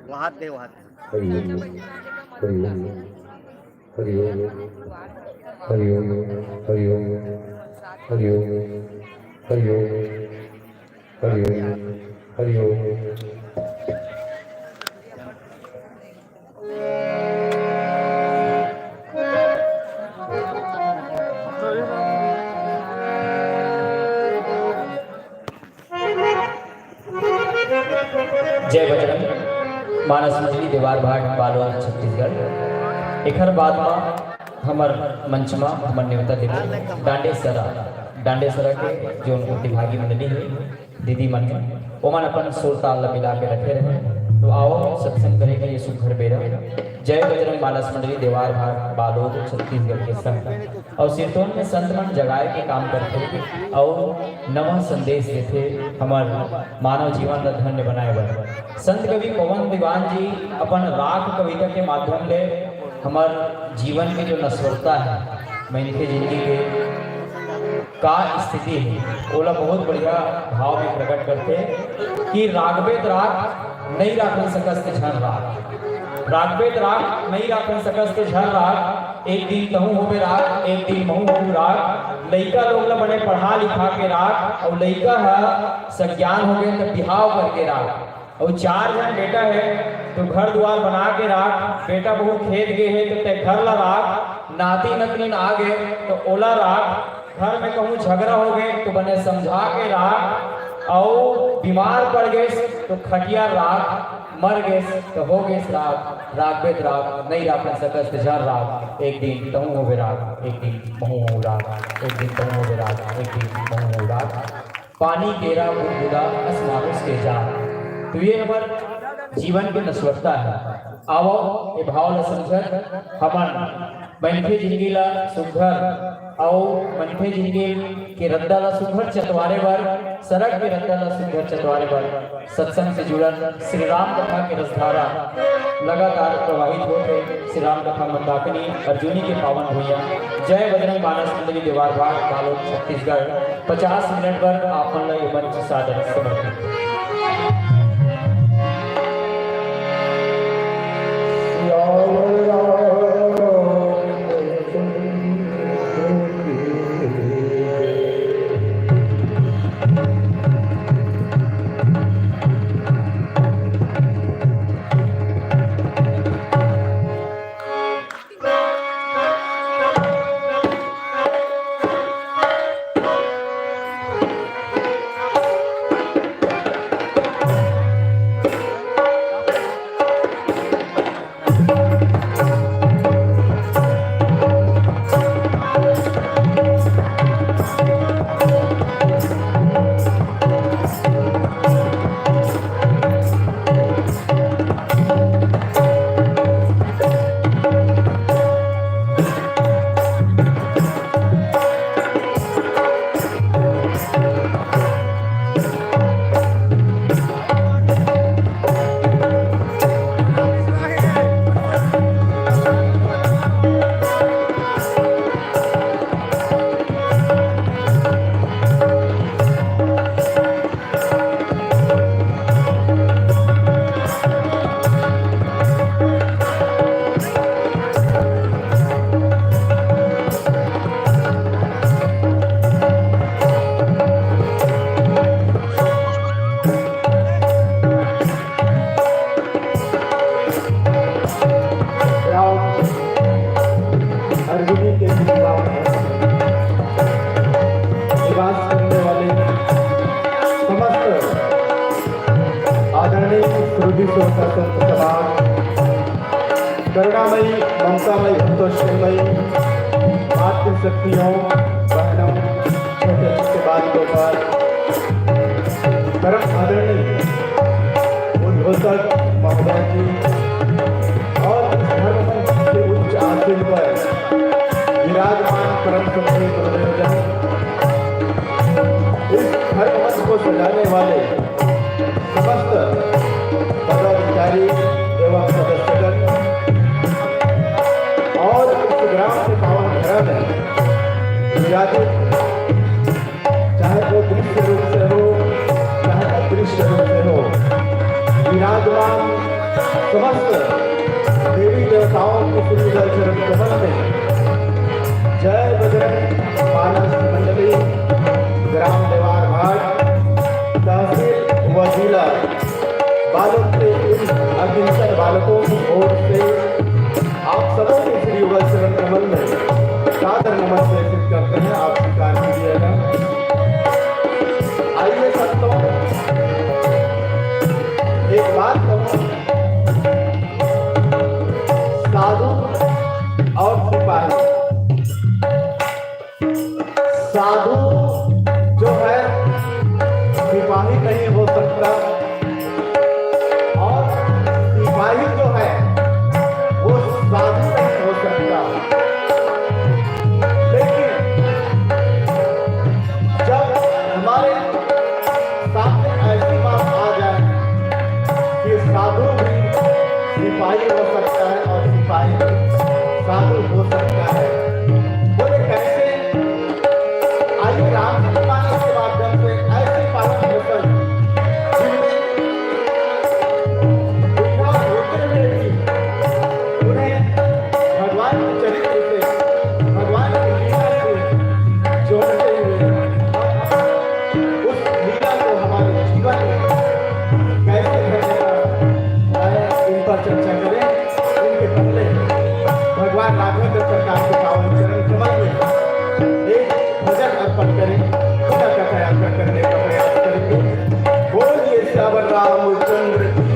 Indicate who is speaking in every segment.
Speaker 1: वहां दे
Speaker 2: हरि ओम हरि ओम हरि ओम हरि ओम हरि ओम हरि ओम हरि ओम हरि ओम हरि ओम।
Speaker 3: जय बजरंग मानस मंडली देवार भाट बालोद छत्तीसगढ़। एकर बाद में हमर मंच में हमर न्योता देवे डांडेसरा के जो प्रतिभागी मंडली है दीदी मन ओमन अपन सुर ताल मिला के रखे रहे। तो आओ सत्संग करेंगे ये सुघर बेरा। जय बजरंग मानस मंडली देवार भाट बालोद छत्तीसगढ़ के संग और सिरतोन में संत मन जगाए के काम करते और नवा संदेश देते हमार मानव जीवन का धन्य बनाए बर। संत कवि पवन दीवान जी अपन राग कविता के माध्यम ले हमार जीवन के जो नश्वरता है मैंने जिंदगी के का स्थिति है ओला बहुत बढ़िया भाव में प्रकट करते कि रागवेद राग नहीं राखन सकस्ते झन रागवेद राग नहीं राखन सकस्ते झन राग। एक दिन कहूँ होवे राग एक दिन महू होऊ राग। लइका लोग ला बड़े पढ़ा लिखा के राग और लइका है सज्ञान हो गए तो बिहाव करके राग। और 4 जन बेटा है तो घर द्वार बना के राग। बेटा बहुत खेत गए है तो ते घर ला राग। नाती नतनी आ गए तो ओला राग। घर में कहूँ झगड़ा हो गए तो बने समझा के राग। और बीमार पड़ गए तो खटिया राग। मर गए तो हो गए राग। रागवेद राग नहीं राख सकत झर राग। एक दिन कहूँ हो राग एक दिन महू हो राग। एक दिन कहूँ हो राग एक दिन महू हो राग। पानी केरा बुदबुदा असमानुष के जा। तो ये हमारे जीवन की नश्वरता है। आओ ये भाव ला समझ हमन मनखे जिंदगी ला सुघर और मनखे जिंदगी के रद्दा ला सुघर चतवारे बर सड़क के रद्दा ला सुघर चतवारे बर सत्संग से जुड़ल श्री राम कथा के रसधारा लगातार प्रवाहित होते। श्री राम कथा मंदाकिनी अर्जुनी के पावन भूया। जय बजरंग मानस मंडली देवार भाट बालोद छत्तीसगढ़। 50 मिनट पर आपन ला ये मंच सादर समर्पित।
Speaker 4: करुणामयी ममतामयी संतोषमयी मातृशक्तियों बहनों छोटे छोटे बालकों पर परम आदरणीय उद्बोधक महोदय जी और धर्ममंच के उच्च आसन पर विराजमान परम संत गुरुदेव इस धर्ममंच को सजाने वाले समस्त पदाधिकारी एवं सदस्यगण और इस ग्राम के पावन घर में विराजित चाहे वो दृश्य रूप से हो चाहे अदृश्य रूप से हो विराजमान समस्त देवी देवताओं की श्रीधर चरण कमल में जय बजरंग मानस मंडली ग्राम देवार घाट तहसील व जिला बालक के इन अगिनचर बालकों की ओर से आप सबों के श्री युगल चरण कमल में सादर नमन प्रेषित करते हैं। आप स्वीकार कीजिएगा। आइए संतों, एक बात कहूं, साधु और सिपाही, साधु जो है सिपाही नहीं हो सकता और सिपाही जो है वो साधु नहीं हो सकता। लेकिन जब हमारे सामने ऐसी बात आ जाए कि साधु भी सिपाही हो सकता है और सिपाही भी साधु हो सकता है, बोले कैसे? आइए रामचरितमानस के माध्यम से ऐसे पावन वचन जिनमें बुढ़ा होते हुए भी उन्हें भगवान के चरित्र से, भगवान की लीला से जोड़ते हुए उस लीला को हमारे जीवन में कैसे ढलेगा, इन पर चर्चा करें। इनके पहले भगवान राघवेंद्र सरकार के पावन चरण कमल में एक भजन अर्पण करें, खुदा का कथायात्रा करने का प्रयास करेंगे। बोलिए श्यावर रामचंद्र की।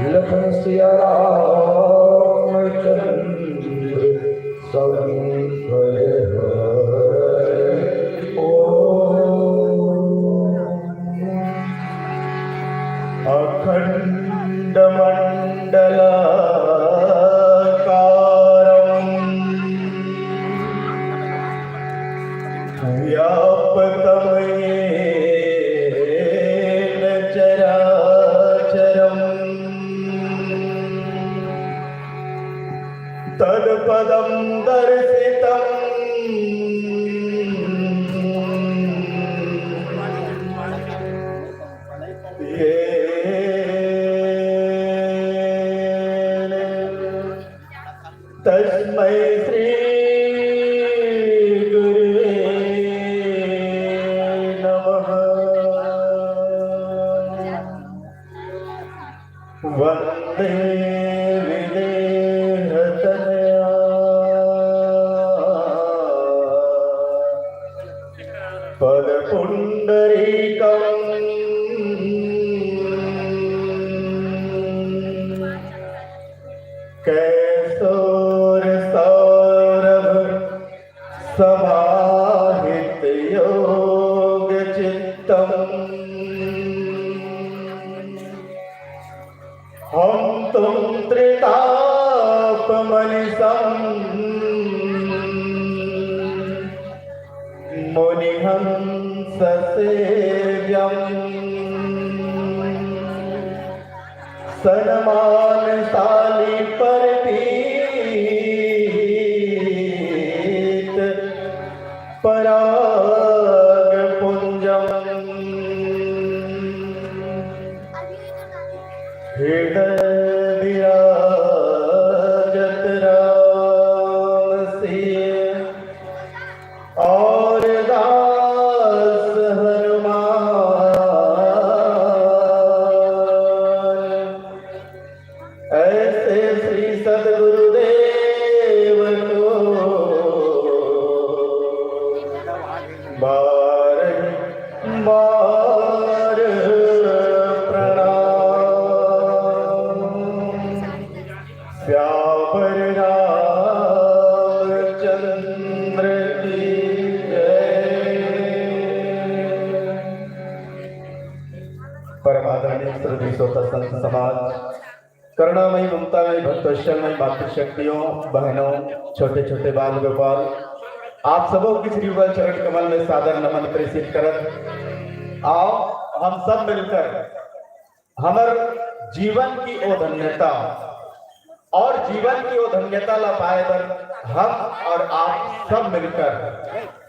Speaker 2: लखन सिया रामचंद्र सब पर
Speaker 4: अखंड मंडलाकारं व्यापकं येन चराचरं तत्पदं दर्शितं तस्मै श्री गुरुवे नमः। वन्दे विदेहतनया पदपुण्डरीकम् कैसोर सौरभ समाहित योग चित्तम हम तुम त्रिताप मनिषं मुनिहंस सेव्यम् सन्मानशाली परपीत पराग पुंजम हृदय विराजत राम सिय और दास हनुमान ऐसे श्री सद्गुरुदेव को बार बार प्रणाम। श्यामर रामचंद्र की जय। परमादरणीय श्री श्रोता संत समाज, करुणामयी ममतामयी भक्तोश्चमयी मातृशक्तियों, बहनों, छोटे छोटे बाल गोपाल, आप सबों की श्री युगल चरण कमल में सादर नमन प्रेषित करत आओ हम सब मिलकर हमर जीवन की ओ धन्यता और जीवन की ओ धन्यता ला पाए बर हम और आप सब मिलकर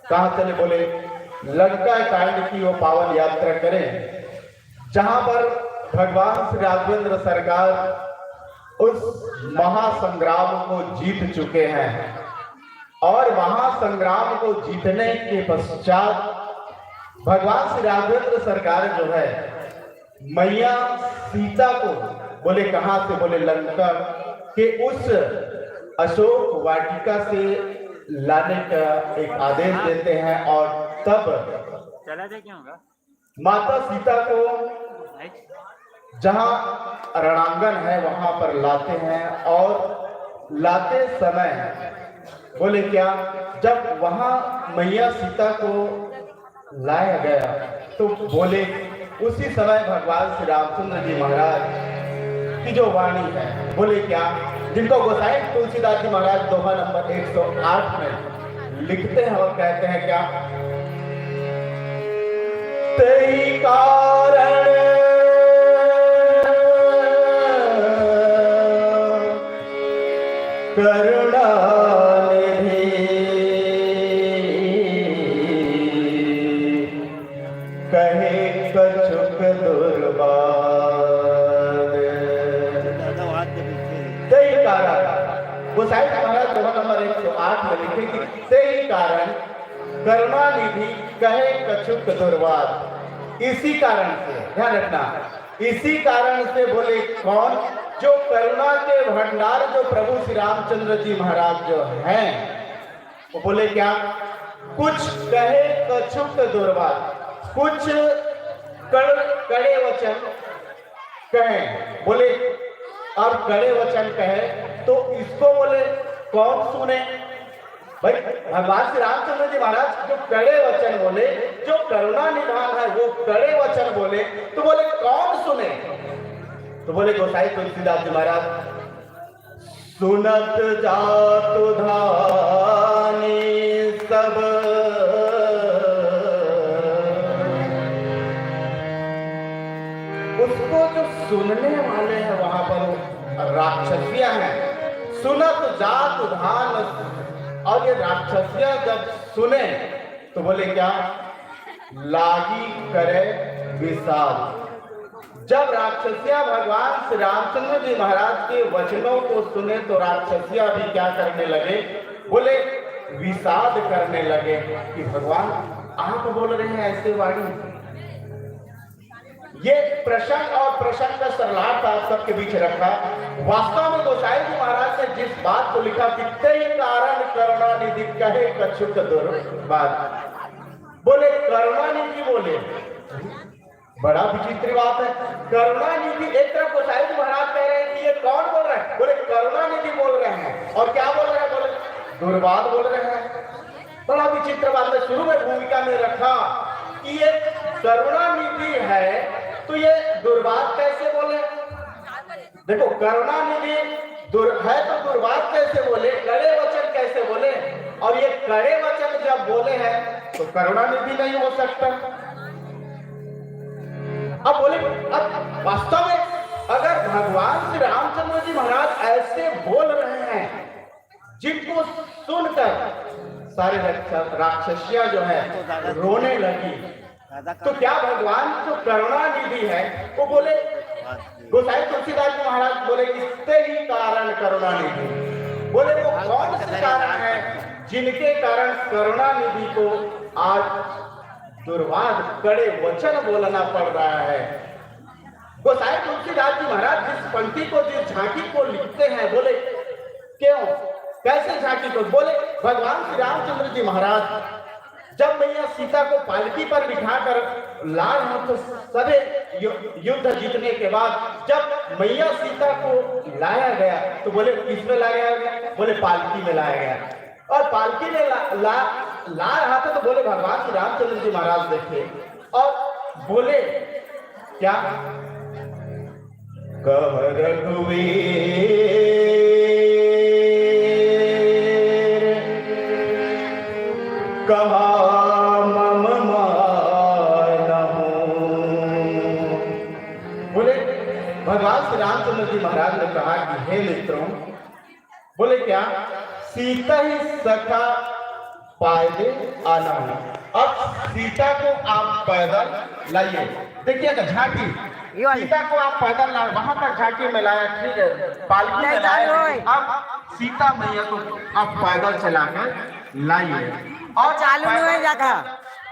Speaker 4: कहाँ चले बोले लंका कांड की वो पावन यात्रा करें, जहां पर भगवान श्री राघवेंद्र सरकार उस महासंग्राम को जीत चुके हैं और महासंग्राम को जीतने के पश्चात भगवान श्री राघवेंद्र सरकार जो है मैया सीता को बोले कहां से, बोले लंका के उस अशोक वाटिका से लाने का एक आदेश देते हैं और तब माता सीता को जहां रणांगन है वहां पर लाते हैं और लाते समय बोले क्या, जब वहां मैया सीता को लाया गया तो बोले उसी समय भगवान श्री रामचंद्र जी महाराज की जो वाणी है बोले क्या, जिनको गोसाई तुलसीदास जी महाराज दोहा नंबर 108 में लिखते हैं और कहते हैं क्या, तेई कारण करुणा निधि कहे कछुक दुर्बाद। तेई कारण गोसाई महाराज दोहा नंबर 108 में लिखे कि तेई कारण करुणा निधि कहे कछुक दुर्वाद। इसी कारण से ध्यान रखना, इसी कारण से बोले कौन, जो करुणा के भंडार जो प्रभु श्री रामचंद्र जी महाराज जो हैं वो बोले क्या, कुछ कहे कछुक दुर्वाद, कुछ कड़े वचन कहे, बोले और कड़े वचन कहे तो इसको बोले कौन सुने? भाई भगवान श्री रामचंद्र जी महाराज जो कड़े वचन बोले, जो करुणा निधान है वो कड़े वचन बोले, तो बोले कौन सुने? तो बोले गोसाई तुलसीदास जी महाराज, सुनत जातु धानी सब उसको जो सुनने वाले हैं वहां पर राक्षसियां हैं। सुनत जात धान, और ये राक्षसियां जब सुने तो बोले क्या? लागी करे विषाद। जब राक्षसियां भगवान श्री रामचंद्र जी महाराज के वचनों को सुने तो राक्षसियां भी क्या करने लगे? बोले विषाद करने लगे कि भगवान आप बोल रहे हैं ऐसे वाणी। ये प्रसंग और प्रसंग का सरलाट आप सबके बीच रखा। वास्तव में गोसाई जी महाराज ने जिस बात को लिखा कि कई कारण करुणा निधि कहे कछुक दुर्बात, बोले करुणा निधि बोले, बड़ा विचित्र बात है। करुणा निधि एक तरफ गोसाई जी महाराज कह रहे हैं कि ये कौन बोल रहा है? बोले करुणा निधि बोल रहे हैं। और क्या बोल रहे हैं? बोले दुर्बात बोल रहे हैं। बड़ा विचित्र बात है। शुरू में भूमिका में रखा कि ये करुणा निधि है तो ये दुर्बात कैसे बोले? देखो करुणा निधि है तो दुर्बात कैसे बोले? कड़े वचन कैसे बोले? और ये कड़े वचन जब बोले हैं तो करुणा निधि नहीं हो सकता। अब बोले, अब वास्तव में अगर भगवान श्री रामचंद्र जी महाराज ऐसे बोल रहे हैं जिनको सुनकर सारे राक्षसियां जो है रोने लगी, तो क्या भगवान जो करुणा निधि है वो बोले? गोसाई तुलसीदास जी महाराज बोले इससे ही कारण करुणा निधि। बोले वो कौन से कारण है जिनके कारण करुणा निधि को आज दुर्वाद कड़े वचन बोलना पड़ रहा है? गोसाई तुलसीदास जी महाराज जिस पंक्ति को, जिस झांकी को लिखते हैं, बोले क्यों, कैसे झांकी को? बोले भगवान श्री रामचंद्र जी महाराज जब मैया सीता को पालकी पर बिठाकर ला रहे तो सभी युद्ध जीतने के बाद जब मैया सीता को लाया गया तो बोले किसमें लाया गया? बोले पालकी में लाया गया। और पालकी में ला रहा था तो बोले भगवान श्री रामचंद्र जी महाराज देखे और बोले क्या? कह रघुवीर कहा मम मानहु। बोले भगवान श्री रामचंद्र जी महाराज ने कहा कि हे मित्रों, बोले क्या? सीता ही सखा पायदे आना है। अब सीता को आप पैदल लाइए। देखिएगा झांकी, सीता को आप पैदल लाए, वहां तक झांकी में लाया, ठीक है, पालकी में लाए। अब सीता मैया को आप पैदल चलाकर लाइए और
Speaker 1: चालू नहीं हो जाता।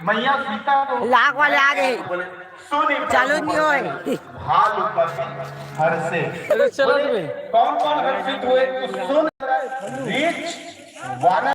Speaker 4: मैया सीता को
Speaker 1: लाख वाले आ गए,
Speaker 4: सुनी
Speaker 1: चालू नहीं हो।
Speaker 4: भालू हर्षित। कौन कौन हर्षित हुए? तो सुन रीच वाना